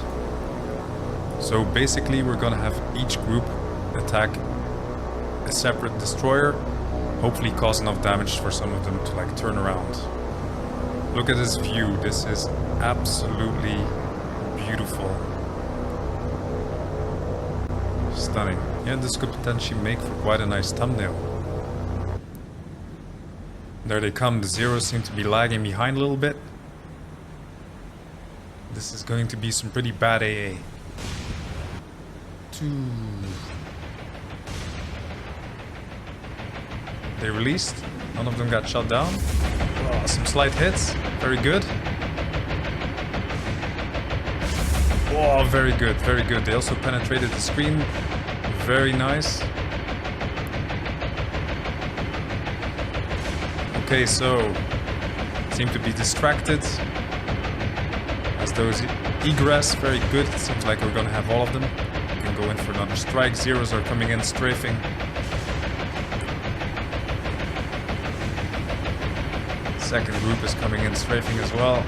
So basically we're gonna have each group attack a separate destroyer, hopefully cause enough damage for some of them to turn around. Look at this view. This is absolutely beautiful. Stunning. Yeah, this could potentially make for quite a nice thumbnail. There they come. The Zeros seem to be lagging behind a little bit. This is going to be some pretty bad AA. 2. They released. None of them got shot down. Oh, some slight hits. Very good. Oh, very good. Very good. They also penetrated the screen. Very nice. Okay, so seem to be distracted. As those egress, very good. It seems like we're gonna have all of them. We can go in for another strike. Zeros are coming in, strafing. Second group is coming in, strafing as well.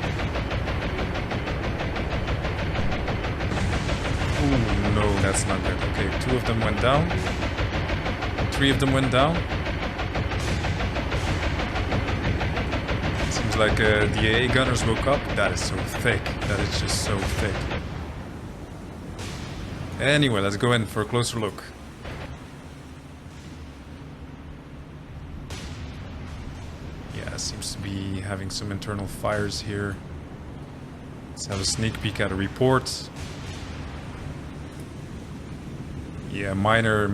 Ooh, no, that's not good. Okay, 2 of them went down. 3 of them went down. Seems like the AA gunners woke up. That is so thick. That is just so thick. Anyway, let's go in for a closer look. Yeah, seems to be having some internal fires here. Let's have a sneak peek at a report. Yeah, minor.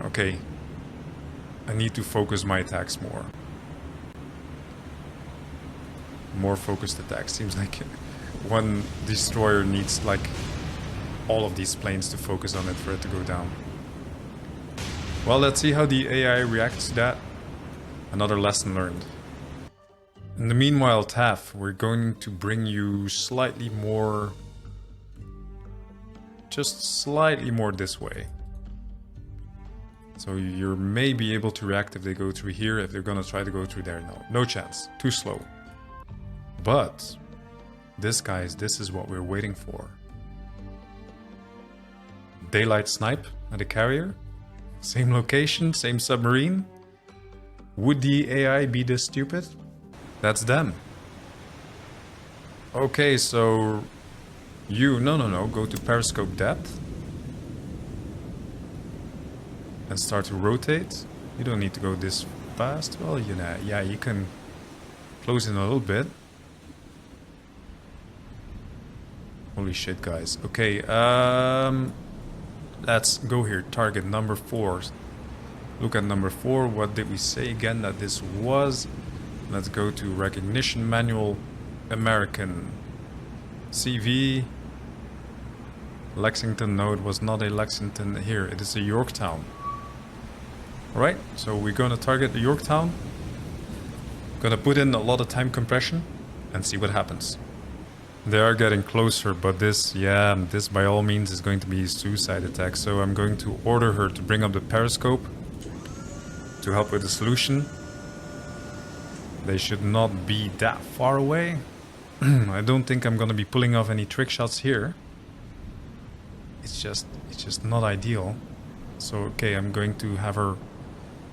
Okay. I need to focus my attacks more. More focused attacks. Seems like one destroyer needs all of these planes to focus on it for it to go down. Well, let's see how the AI reacts to that. Another lesson learned. In the meanwhile, Taff, we're going to bring you slightly more... just slightly more this way. So you may be able to react if they go through here. If they're gonna try to go through there, no chance. Too slow. But this, guys, this is what we're waiting for. Daylight snipe at a carrier. Same location, same submarine. Would the AI be this stupid? That's them. Okay, so you, no, go to periscope depth. And start to rotate. You don't need to go this fast. Well, yeah, you can close in a little bit. Holy shit, guys. Okay, let's go here. Target number 4. Look at number 4. What did we say again that this was? Let's go to recognition manual. American CV. Lexington. No, it was not a Lexington here. It is a Yorktown. Alright, so we're gonna target the Yorktown. Gonna put in a lot of time compression and see what happens. They are getting closer, but this, yeah, this by all means is going to be a suicide attack. So I'm going to order her to bring up the periscope to help with the solution. They should not be that far away. I don't think I'm gonna be pulling off any trick shots here. It's just not ideal. So okay, I'm going to have her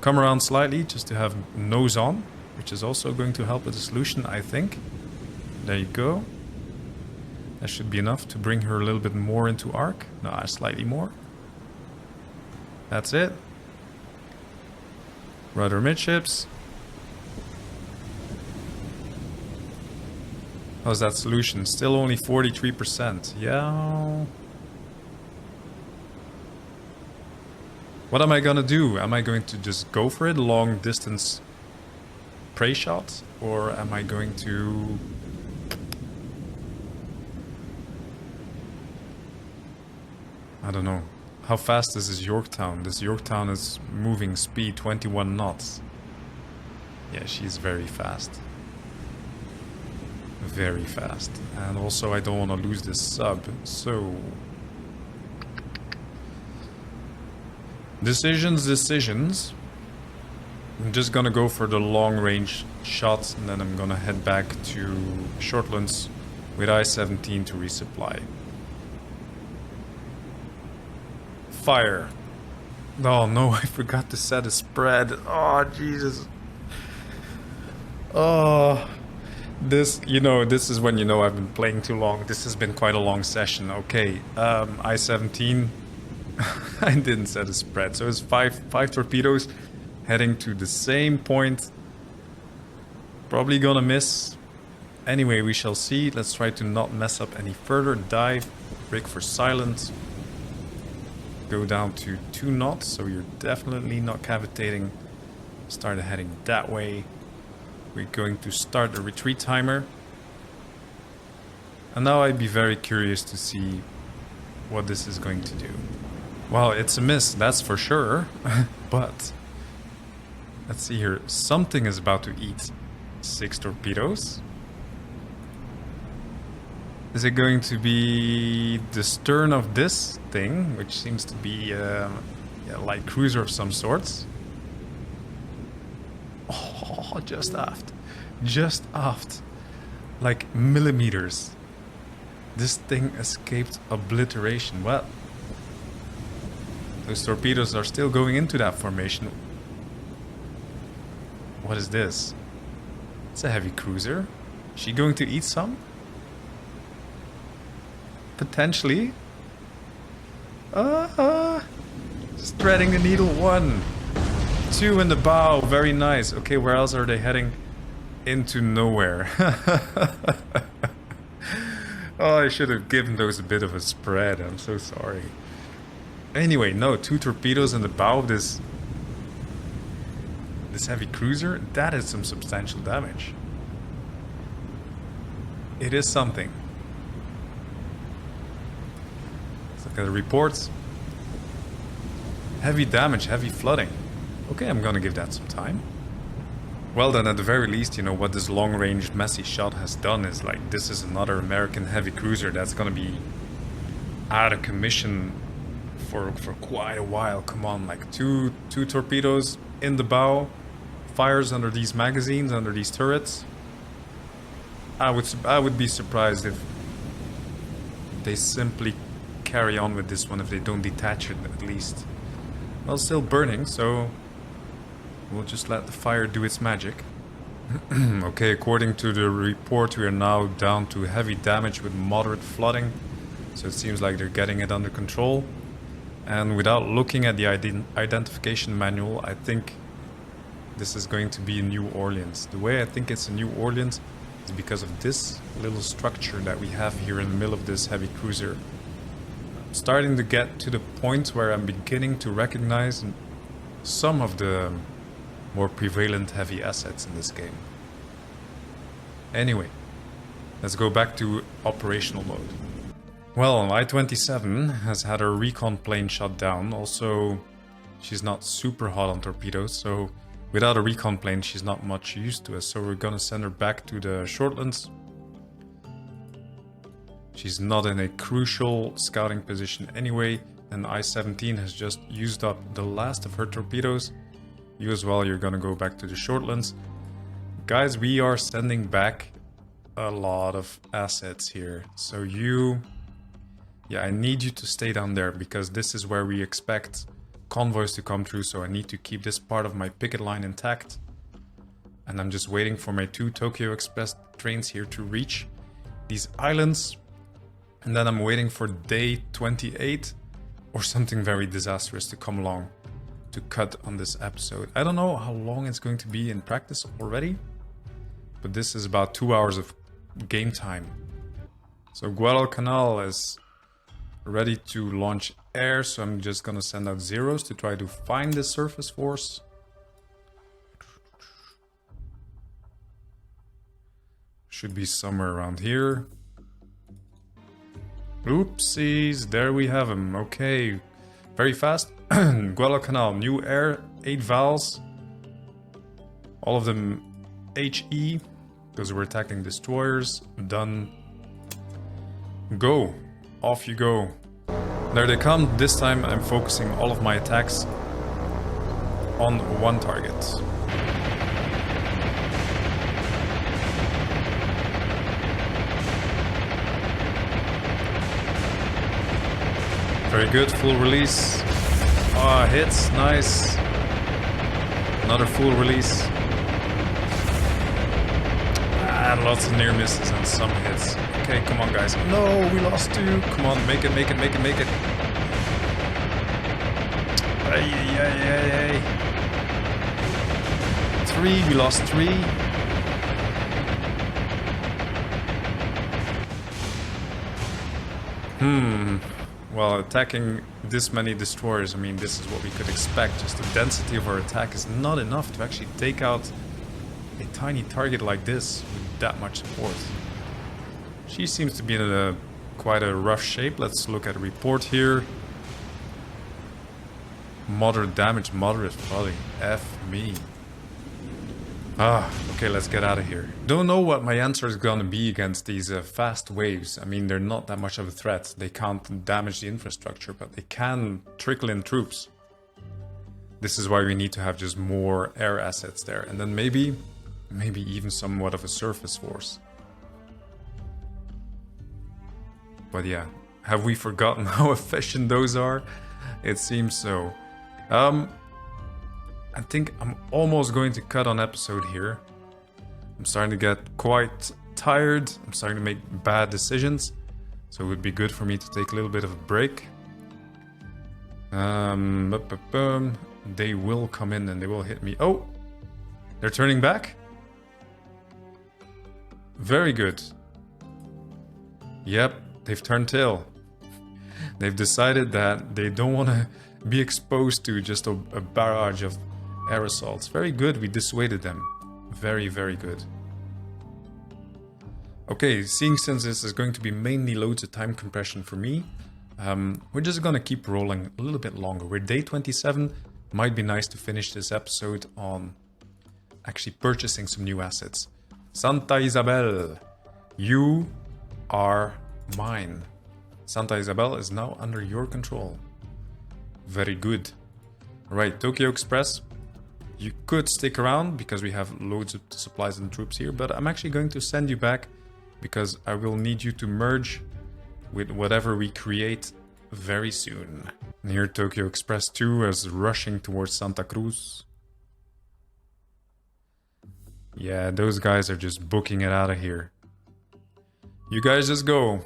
come around slightly just to have nose on, which is also going to help with the solution, I think. There you go. That should be enough to bring her a little bit more into arc. No, slightly more. That's it. Rudder midships. How's that solution? Still only 43%. Yeah. What am I gonna do? Am I going to just go for it? Long distance prey shot? Or am I going to... I don't know. How fast is this Yorktown? This Yorktown is moving speed 21 knots. Yeah, she's very fast. Very fast. And also I don't want to lose this sub, so... Decisions. I'm just gonna go for the long range shots and then I'm gonna head back to Shortlands with I-17 to resupply. Fire. Oh no, I forgot to set a spread. Oh Jesus. Oh, this, you know, this is when you know I've been playing too long. This has been quite a long session. Okay, I-17. I didn't set a spread, so it's five torpedoes heading to the same point. Probably gonna miss. Anyway, we shall see. Let's try to not mess up any further. Dive, rig for silent. Go down to 2 knots, so you're definitely not cavitating. Start heading that way. We're going to start the retreat timer. And now I'd be very curious to see what this is going to do. Well, it's a miss, that's for sure. But let's see here. Something is about to eat 6 torpedoes. Is it going to be the stern of this thing, which seems to be a light cruiser of some sorts? Oh, just aft. Just aft. Like millimeters. This thing escaped obliteration. Well, those torpedoes are still going into that formation. What is this? It's a heavy cruiser. Is she going to eat some? Potentially. Just threading the needle. 1, 2 in the bow. Very nice. Okay, where else are they heading? Into nowhere. Oh, I should have given those a bit of a spread. I'm so sorry. Anyway, no, 2 torpedoes in the bow of this heavy cruiser. That is some substantial damage. It is something. Let's look at the reports. Heavy damage, heavy flooding. Okay, I'm gonna give that some time. Well then, at the very least, you know, what this long-range messy shot has done is, like, this is another American heavy cruiser that's gonna be out of commission for quite a while. Come on, like two torpedoes in the bow, fires under these magazines, under these turrets. I would be surprised if they simply carry on with this one, if they don't detach it at least. Well, still burning, so we'll just let the fire do its magic. Okay, according to the report, we are now down to heavy damage with moderate flooding. So it seems like they're getting it under control. And without looking at the identification manual, I think this is going to be in New Orleans. The way I think it's in New Orleans is because of this little structure that we have here in the middle of this heavy cruiser. I'm starting to get to the point where I'm beginning to recognize some of the more prevalent heavy assets in this game. Anyway, let's go back to operational mode. Well, I-27 has had her recon plane shot down. Also, she's not super hot on torpedoes, so without a recon plane, she's not much used to us. So we're gonna send her back to the Shortlands. She's not in a crucial scouting position anyway, and I-17 has just used up the last of her torpedoes. You as well, you're gonna go back to the Shortlands. Guys, we are sending back a lot of assets here. So I need you to stay down there because this is where we expect convoys to come through, so I need to keep this part of my picket line intact. And I'm just waiting for my 2 Tokyo Express trains here to reach these islands. And then I'm waiting for day 28 or something very disastrous to come along to cut on this episode. I don't know how long it's going to be in practice already, but this is about 2 hours of game time. So Guadalcanal is ready to launch air, so I'm just gonna send out zeros to try to find the surface force. Should be somewhere around here. Oopsies, there we have him. Okay, very fast. Guadalcanal, new air, 8 vowels. All of them HE, because we're attacking destroyers. Done. Go. Off you go. There they come. This time I'm focusing all of my attacks on one target. Very good, full release. Ah, hits, nice. Another full release. Ah, lots of near misses and some hits. Okay, come on guys. No, we lost 2. Come on, make it. Ay. 3, we lost 3. Well, attacking this many destroyers, I mean, this is what we could expect. Just the density of our attack is not enough to actually take out a tiny target like this with that much support. She seems to be in quite a rough shape. Let's look at a report here. Moderate damage, moderate folly. F me. Okay, let's get out of here. Don't know what my answer is gonna be against these fast waves. I mean, they're not that much of a threat. They can't damage the infrastructure, but they can trickle in troops. This is why we need to have just more air assets there. And then maybe even somewhat of a surface force. But yeah, have we forgotten how efficient those are? It seems so. I think I'm almost going to cut on episode here. I'm starting to get quite tired. I'm starting to make bad decisions. So it would be good for me to take a little bit of a break. They will come in and they will hit me. Oh, they're turning back. Very good. Yep, they've turned tail. They've decided that they don't want to be exposed to just a barrage of air assaults. Very good, we dissuaded them. Very, very good. Okay, seeing since this is going to be mainly loads of time compression for me, we're just gonna keep rolling a little bit longer. We're day 27. Might be nice to finish this episode on actually purchasing some new assets. Santa Isabel, you are mine. Santa Isabel is now under your control. Very good. Right, Tokyo Express. You could stick around because we have loads of supplies and troops here, but I'm actually going to send you back because I will need you to merge with whatever we create very soon. And here Tokyo Express 2 is rushing towards Santa Cruz. Yeah, those guys are just booking it out of here. You guys just go.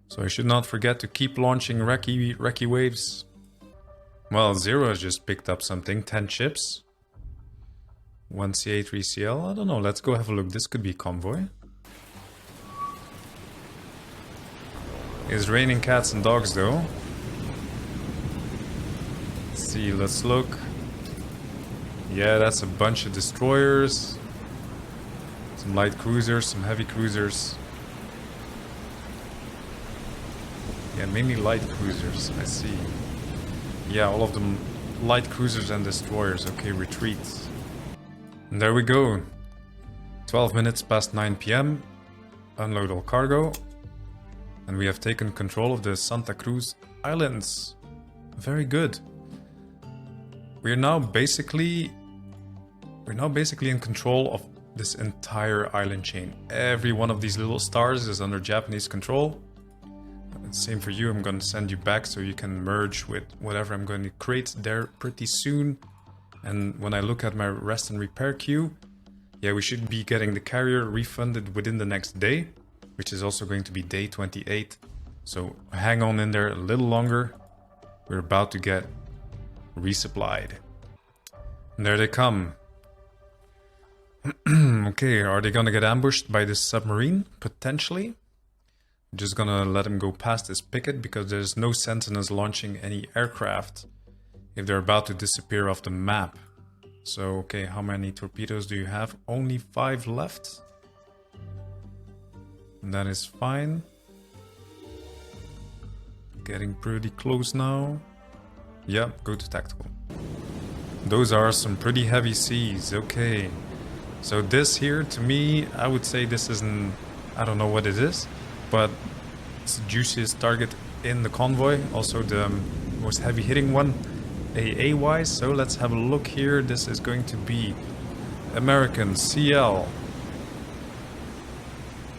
So I should not forget to keep launching recce waves. Well, Zero has just picked up something. 10 ships. 1 CA, 3 CL. I don't know. Let's go have a look. This could be convoy. It's raining cats and dogs though. Let's see, let's look. Yeah, that's a bunch of destroyers. Some light cruisers, some heavy cruisers. Yeah, mainly light cruisers, I see. Yeah, all of them light cruisers and destroyers. Okay, retreat. And there we go. 12 minutes past 9 p.m. Unload all cargo. And we have taken control of the Santa Cruz Islands. Very good. We're now basically in control of this entire island chain. Every one of these little stars is under Japanese control. Same for you. I'm going to send you back so you can merge with whatever I'm going to create there pretty soon. And when I look at my rest and repair queue, yeah, we should be getting the carrier refunded within the next day, which is also going to be day 28. So hang on in there a little longer. We're about to get resupplied. And there they come. Okay, are they gonna get ambushed by this submarine? Potentially. I'm just gonna let them go past this picket because there's no sense in us launching any aircraft if they're about to disappear off the map. So, okay, how many torpedoes do you have? Only 5 left. And that is fine. Getting pretty close now. Yeah, go to tactical. Those are some pretty heavy seas. Okay. So this here, to me, I would say this isn't... I don't know what it is, but it's the juiciest target in the convoy. Also the most heavy-hitting one, AA-wise. So let's have a look here. This is going to be American CL.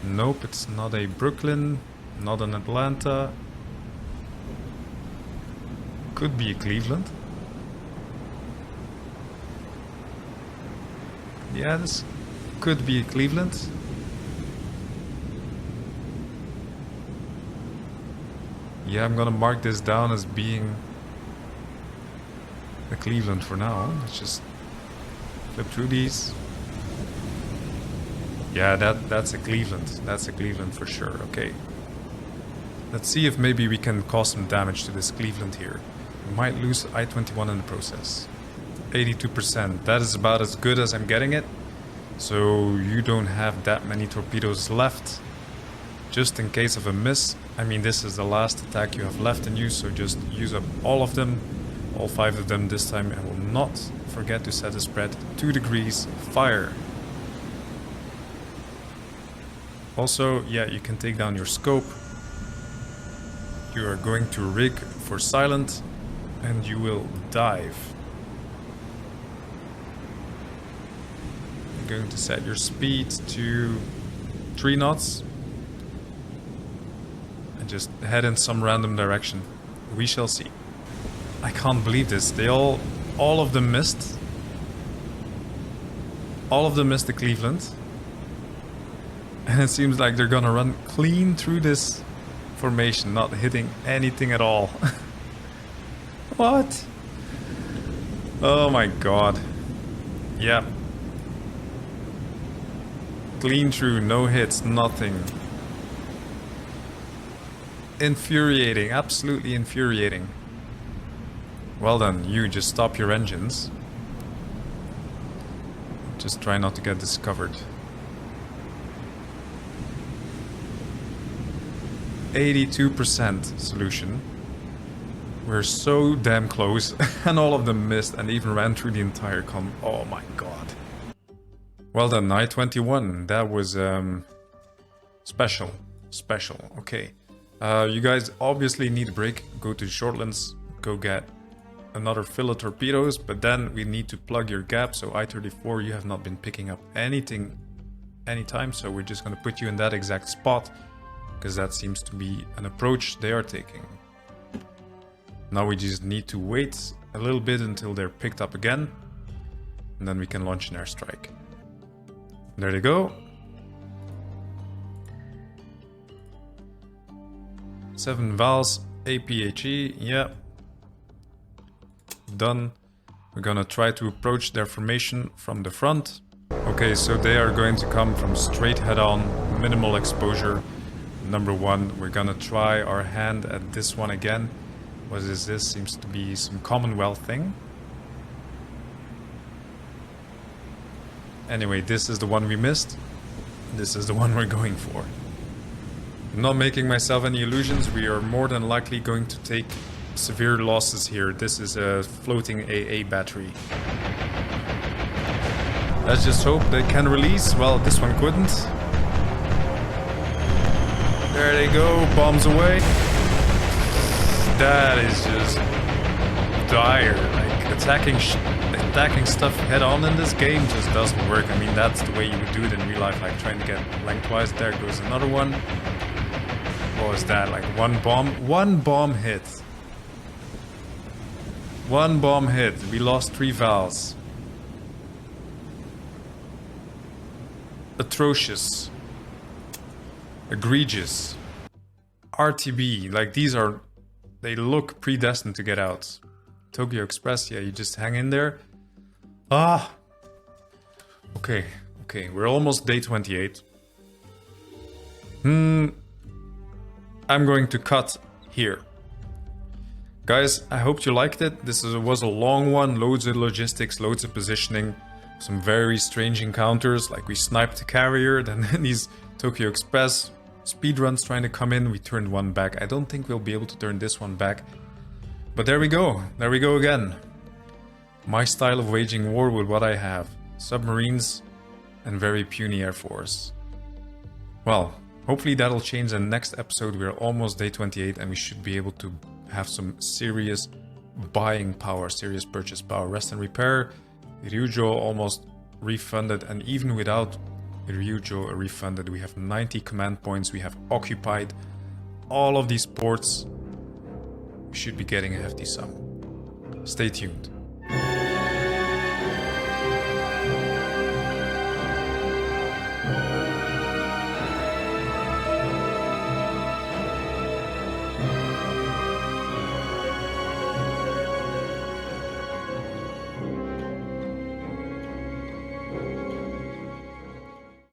Nope, it's not a Brooklyn, not an Atlanta. Could be a Cleveland. Yeah, this could be a Cleveland. Yeah, I'm gonna mark this down as being a Cleveland for now. Let's just flip through these. Yeah, that's a Cleveland. That's a Cleveland for sure. Okay. Let's see if maybe we can cause some damage to this Cleveland here. We might lose I-21 in the process. 82%. That is about as good as I'm getting it. So you don't have that many torpedoes left. Just in case of a miss. I mean, this is the last attack you have left in you, so just use up all of them. All 5 of them this time. I will not forget to set the spread 2 degrees. Fire. Also, yeah, you can take down your scope. You are going to rig for silent and you will dive. You're going to set your speed to 3 knots and just head in some random direction. We shall see. I can't believe this. They all of them missed. All of them missed the Cleveland. And it seems like they're gonna run clean through this formation, not hitting anything at all. What? Oh my god. Yeah. Clean through, no hits, nothing. Infuriating, absolutely infuriating. Well done, you just stop your engines. Just try not to get discovered. 82% solution. We're so damn close. And all of them missed and even ran through the entire oh my god. Well done, I-21. That was special. Okay. You guys obviously need a break. Go to Shortlands. Go get another fill of torpedoes. But then we need to plug your gap. So I-34, you have not been picking up anything anytime. So we're just going to put you in that exact spot. Because that seems to be an approach they are taking. Now we just need to wait a little bit until they're picked up again. And then we can launch an airstrike. There they go. 7 vals, APHE, yeah. Done. We're gonna try to approach their formation from the front. Okay, so they are going to come from straight head-on, minimal exposure. number one. We're gonna try our hand at this one again. What is this? Seems to be some Commonwealth thing. Anyway, this is the one we missed. This is the one we're going for. I'm not making myself any illusions. We are more than likely going to take severe losses here. This is a floating AA battery. Let's just hope they can release. Well, this one couldn't. There they go, bombs away. That is just dire. Like attacking stuff head on in this game just doesn't work. I mean, that's the way you would do it in real life, like trying to get lengthwise. There goes another one. What was that? Like one bomb hit. One bomb hit. We lost 3 vals. Atrocious. Egregious. RTB. Like these are... They look predestined to get out. Tokyo Express, yeah, you just hang in there. Ah! Okay, we're almost day 28. I'm going to cut here. Guys, I hope you liked it. This was a long one, loads of logistics, loads of positioning, some very strange encounters, like we sniped a carrier, then these Tokyo Express speedruns trying to come in, we turned one back. I don't think we'll be able to turn this one back. But there we go again. My style of waging war with what I have. Submarines and very puny air force. Well, hopefully that'll change in the next episode. We're almost day 28 and we should be able to have some serious buying power, serious purchase power. Rest and repair, Ryujo almost refunded, and even without Ryujo refunded, we have 90 command points, we have occupied all of these ports. We should be getting a hefty sum. Stay tuned.